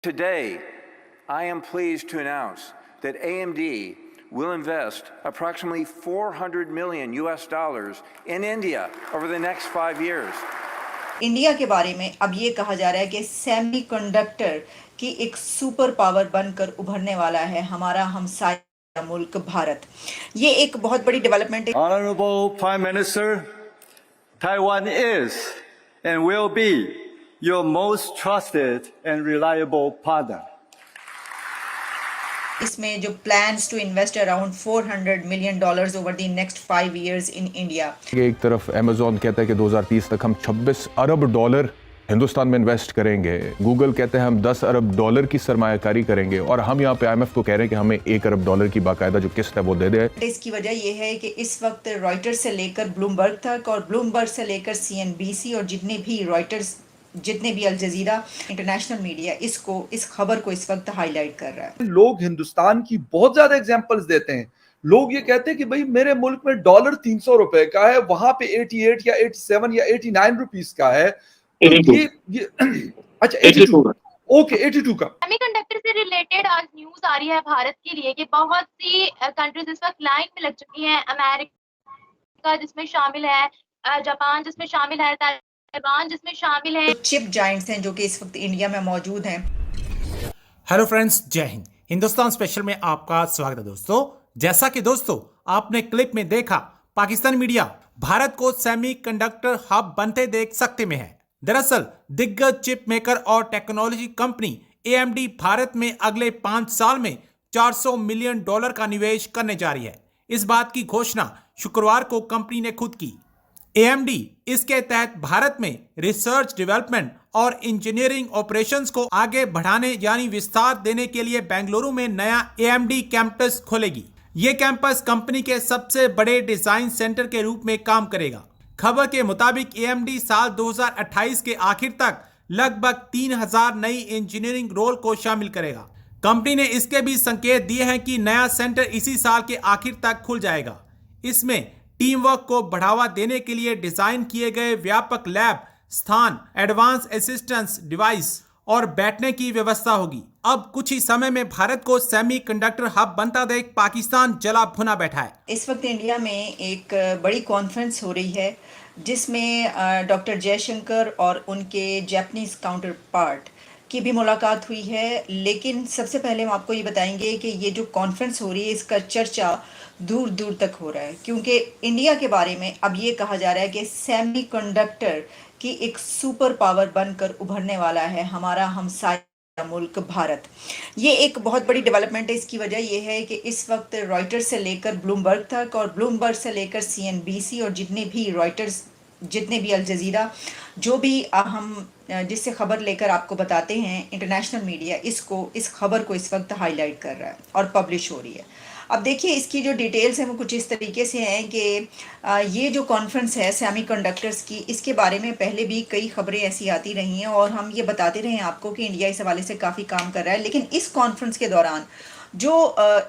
Today, I am pleased to announce that AMD will invest approximately $400 million in India over the next 5 years. India के बारे में अब ये कहा जा रहा है कि सेमीकंडक्टर की एक सुपर पावर बनकर उभरने वाला है हमारा हमसाया मुल्क भारत। ये एक बहुत बड़ी डेवलपमेंट है। Honorable Prime Minister, Taiwan is and will be your most trusted and reliable partner. इसमें जो plans to invest around $400 million over the next 5 years in India. एक तरफ अमेज़न कहता है कि 2030 तक हम $26 अरब हिंदुस्तान में इन्वेस्ट करेंगे। गूगल कहते हैं हम $10 अरब की सरमायाकारी करेंगे और हम यहाँ पे IMF को कह रहे हैं कि हमें $1 अरब की बाकायदा जो किस्त है वो दे दे। इसकी वजह यह है कि इस वक्त रॉयटर्स से लेकर ब्लूमबर्ग तक और ब्लूमबर्ग से लेकर CNBC और जितने भी अल जजीरा इंटरनेशनल मीडिया इस खबर को इस वक्त हाईलाइट कर रहा है। लोग हिंदुस्तान की बहुत ज्यादा एग्जांपल्स देते हैं। लोग ये कहते हैं कि भाई मेरे मुल्क में डॉलर 300 रुपए का है, वहां पे 88 या 87 या 89 रुपीस का है। तो ये अच्छा 82 ओके 82 का। सेमीकंडक्टर से रिलेटेड आज न्यूज आ रही है भारत के लिए कि बहुत सी कंट्रीज इस वक्त लाइन में लग चुकी हैं। अमेरिका जिसमें शामिल है, जापान जिसमें शामिल है, ताइवान जिसमें शामिल है। चिप जायंट्स हैं जो कि इस वक्त इंडिया में मौजूद हैं। हेलो फ्रेंड्स, जय हिंद। हिंदुस्तान स्पेशल में आपका स्वागत है दोस्तों। जैसा कि दोस्तों आपने क्लिप में देखा, पाकिस्तान मीडिया भारत को सेमीकंडक्टर हब बनते देख सकते में है। दरअसल दिग्गज चिप मेकर और टेक्नोलॉजी कंपनी AMD भारत में अगले 5 साल में $400 मिलियन का निवेश करने जा रही है। इस बात की घोषणा शुक्रवार को कंपनी ने खुद की। AMD इसके तहत भारत में रिसर्च डेवलपमेंट और इंजीनियरिंग ऑपरेशंस को आगे बढ़ाने यानी विस्तार देने के लिए बेंगलुरु में नया AMD कैंपस खोलेगी। ये कैंपस कंपनी के सबसे बड़े डिजाइन सेंटर के रूप में काम करेगा। खबर के मुताबिक AMD साल 2028 के आखिर तक लगभग 3000 नई इंजीनियरिंग रोल को शामिल करेगा। कंपनी ने इसके भी संकेत दिए हैं कि नया सेंटर इसी साल के आखिर तक खुल जाएगा। इसमें टीम वर्क को बढ़ावा देने के लिए डिजाइन किए गए व्यापक लैब स्थान, एडवांस असिस्टेंस डिवाइस और बैठने की व्यवस्था होगी। अब कुछ ही समय में भारत को सेमीकंडक्टर हब बनता देख पाकिस्तान जला भुना बैठा है। इस वक्त इंडिया में एक बड़ी कॉन्फ्रेंस हो रही है जिसमें डॉक्टर जयशंकर और उनके जापानीज काउंटर पार्ट की भी मुलाकात हुई है। लेकिन सबसे पहले हम आपको ये बताएंगे कि ये जो कॉन्फ्रेंस हो रही है इसका चर्चा दूर दूर तक हो रहा है, क्योंकि इंडिया के बारे में अब ये कहा जा रहा है कि सेमीकंडक्टर की एक सुपर पावर बनकर उभरने वाला है हमारा हमसाया मुल्क भारत। ये एक बहुत बड़ी डेवलपमेंट है। इसकी वजह यह है कि इस वक्त रॉयटर्स से लेकर ब्लूमबर्ग तक और ब्लूमबर्ग से लेकर CNBC और जितने भी अल जजीरा जो भी हम जिससे खबर लेकर आपको बताते हैं इंटरनेशनल मीडिया इस खबर को इस वक्त हाईलाइट कर रहा है और पब्लिश हो रही है। अब देखिए इसकी जो डिटेल्स हैं वो कुछ इस तरीके से हैं कि ये जो कॉन्फ्रेंस है सेमीकंडक्टर्स की, इसके बारे में पहले भी कई खबरें ऐसी आती रही हैं और हम ये बताते रहे हैं आपको कि इंडिया इस हवाले से काफ़ी काम कर रहा है। लेकिन इस कॉन्फ्रेंस के दौरान जो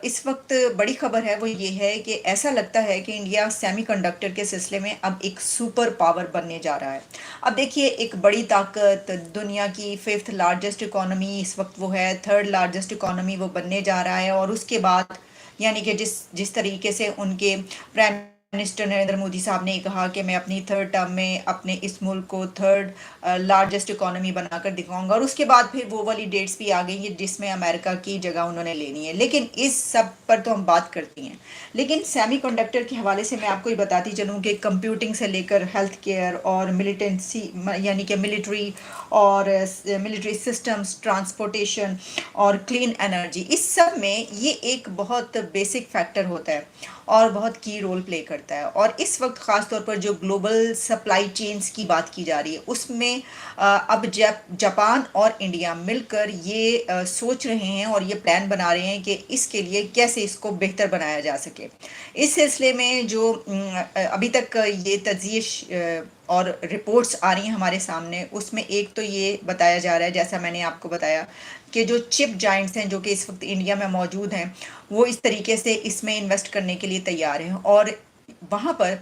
इस वक्त बड़ी खबर है वो ये है कि ऐसा लगता है कि इंडिया सेमीकंडक्टर के सिलसिले में अब एक सुपर पावर बनने जा रहा है। अब देखिए एक बड़ी ताकत, दुनिया की 5th लार्जेस्ट इकोनॉमी इस वक्त वो है, 3rd लार्जेस्ट इकोनॉमी वो बनने जा रहा है। और उसके बाद यानी कि जिस तरीके से उनके प्राइम मिनिस्टर नरेंद्र मोदी साहब ने कहा कि मैं अपनी 3rd टर्म में अपने इस मुल्क को 3rd लार्जेस्ट इकोनॉमी बनाकर दिखाऊंगा, और उसके बाद फिर वो वाली डेट्स भी आ गई है जिसमें अमेरिका की जगह उन्होंने लेनी है। लेकिन इस सब पर तो हम बात करती हैं, लेकिन सेमीकंडक्टर के हवाले से मैं आपको ये बताती चलूँ कि कंप्यूटिंग से लेकर हेल्थ केयर और मिलिटेंसी यानी कि मिलिट्री और मिलिट्री सिस्टम्स, ट्रांसपोर्टेशन और क्लीन एनर्जी, इस सब में ये एक बहुत बेसिक फैक्टर होता है और बहुत की रोल प्ले करता है। और इस वक्त ख़ास तौर पर जो ग्लोबल सप्लाई चेन्स की बात की जा रही है उसमें अब जापान और इंडिया मिलकर ये सोच रहे हैं और ये प्लान बना रहे हैं कि इसके लिए कैसे इसको बेहतर बनाया जा सके। इस सिलसिले में जो अभी तक ये तजवीज़ और रिपोर्ट्स आ रही हैं हमारे सामने, उसमें एक तो ये बताया जा रहा है, जैसा मैंने आपको बताया, कि जो चिप जायंट्स हैं जो कि इस वक्त इंडिया में मौजूद हैं वो इस तरीके से इसमें इन्वेस्ट करने के लिए तैयार हैं और वहाँ पर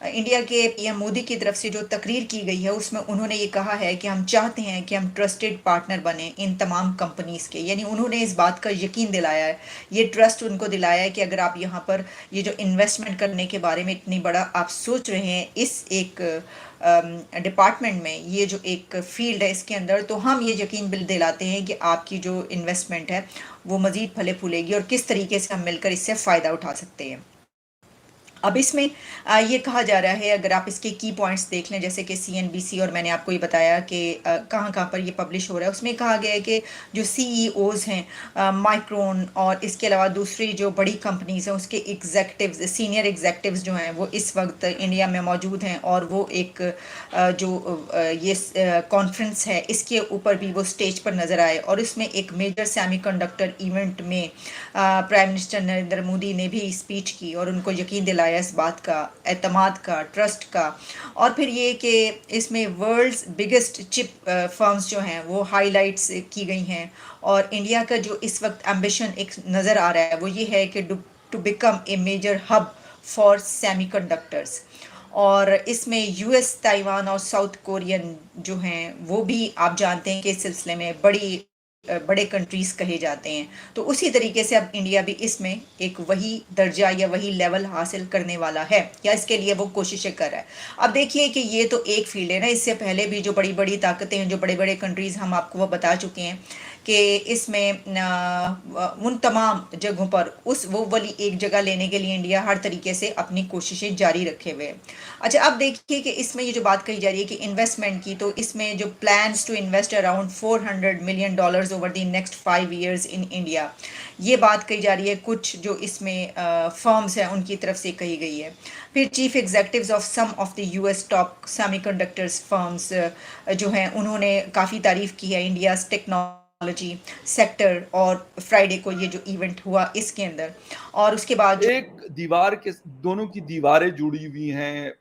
इंडिया के पीएम मोदी की तरफ से जो तकरीर की गई है उसमें उन्होंने ये कहा है कि हम चाहते हैं कि हम ट्रस्टेड पार्टनर बने इन तमाम कंपनीज के, यानी उन्होंने इस बात का यकीन दिलाया है, ये ट्रस्ट उनको दिलाया है कि अगर आप यहाँ पर ये जो इन्वेस्टमेंट करने के बारे में इतनी बड़ा आप सोच रहे हैं इस एक डिपार्टमेंट में, ये जो एक फील्ड है इसके अंदर, तो हम ये यकीन बिल दिलाते हैं कि आपकी जो इन्वेस्टमेंट है वो मज़ीद फले फूलेगी और किस तरीके से हम मिलकर इससे फ़ायदा उठा सकते हैं। अब इसमें ये कहा जा रहा है, अगर आप इसके की पॉइंट्स देख लें, जैसे कि CNBC और मैंने आपको ये बताया कि कहाँ कहाँ पर ये पब्लिश हो रहा है, उसमें कहा गया है कि जो CEOs हैं माइक्रोन और इसके अलावा दूसरी जो बड़ी कंपनीज हैं उसके एग्जेक्टिव्स, सीनियर एग्जेक्टिव्स जो हैं वो इस वक्त इंडिया में मौजूद हैं और वो एक ये कॉन्फ्रेंस है इसके ऊपर भी वो स्टेज पर नज़र आए और इसमें एक मेजर सेमीकंडक्टर इवेंट में प्राइम मिनिस्टर नरेंद्र मोदी ने भी स्पीच की और उनको यकीन दिलाया इस बात का, एतमाद का, ट्रस्ट का। और फिर ये कि इसमें वर्ल्ड्स बिगेस्ट चिप फर्म्स जो हैं वो हाईलाइट्स की गई हैं और इंडिया का जो इस वक्त एम्बिशन एक नज़र आ रहा है वो ये है कि to become a major hub for semiconductors. और इसमें US, ताइवान और साउथ कोरियन जो हैं वो भी आप जानते हैं कि इस सिलसिले में बड़े कंट्रीज़ कहे जाते हैं। तो उसी तरीके से अब इंडिया भी इसमें एक वही दर्जा या वही लेवल हासिल करने वाला है या इसके लिए वो कोशिशें कर रहा है। अब देखिए कि ये तो एक फील्ड है ना, इससे पहले भी जो बड़ी बड़ी ताकतें हैं, जो बड़े बड़े कंट्रीज़, हम आपको वो बता चुके हैं कि इसमें उन तमाम जगहों पर वो वाली एक जगह लेने के लिए इंडिया हर तरीके से अपनी कोशिशें जारी रखे हुए है। अच्छा, अब देखिए कि इसमें ये जो बात कही जा रही है कि इन्वेस्टमेंट की, तो इसमें जो plans to invest around $400 million over the next 5 years in India, ये बात कही जा रही है कुछ जो इसमें फर्म्स हैं उनकी तरफ से कही गई है। फिर chief executives of some of the US top semiconductors firms जो हैं उन्होंने काफ़ी तारीफ़ की है इंडियाज़ टेक्नोलॉजी सेक्टर, और फ्राइडे को ये जो इवेंट हुआ इसके अंदर। और उसके बाद एक दीवार के दोनों की दीवारें जुड़ी हुई हैं।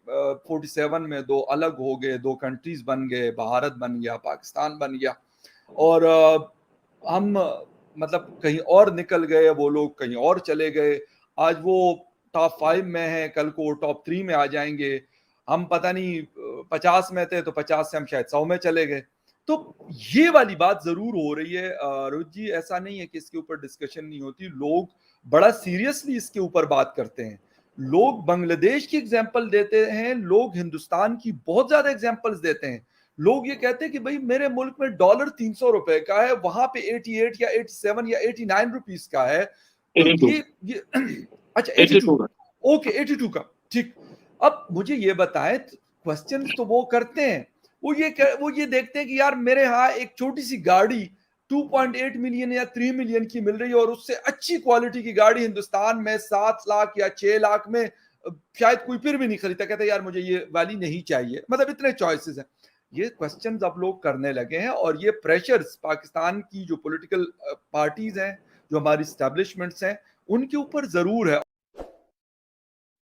47 में दो अलग हो गए, दो कंट्रीज बन गए, भारत बन गया, पाकिस्तान बन गया और हम मतलब कहीं और निकल गए, वो लोग कहीं और चले गए। आज वो टॉप 5 में है, कल को टॉप 3 में आ जाएंगे। हम पता नहीं 50 में थे तो 50 से हम शायद 100 में चले गए। तो ये वाली बात जरूर हो रही है रोहित जी, ऐसा नहीं है कि इसके ऊपर डिस्कशन नहीं होती। लोग बड़ा सीरियसली इसके ऊपर बात करते हैं। लोग बांग्लादेश की एग्जांपल देते हैं, लोग हिंदुस्तान की बहुत ज्यादा एग्जांपल्स देते हैं। लोग ये कहते हैं कि भाई मेरे मुल्क में डॉलर 300 रुपए का है, वहां पे 88 या 87 या 89 रुपीस का है। तो ये अच्छा 82 ओके 82 का, ठीक। अब मुझे ये बताएं, क्वेश्चन तो वो करते हैं, वो ये देखते हैं कि यार मेरे यहाँ एक छोटी सी गाड़ी 2.8 मिलियन या 3 मिलियन की मिल रही है और उससे अच्छी क्वालिटी की गाड़ी हिंदुस्तान में 7 लाख या 6 लाख में शायद कोई फिर भी नहीं खरीदता, कहता है यार मुझे ये वाली नहीं चाहिए। मतलब इतने चॉइसेस हैं। ये क्वेश्चंस अब लोग करने लगे हैं और ये प्रेशर्स पाकिस्तान की जो पॉलिटिकल पार्टीज हैं, जो हमारी एस्टैब्लिशमेंट्स हैं, उनके ऊपर जरूर है।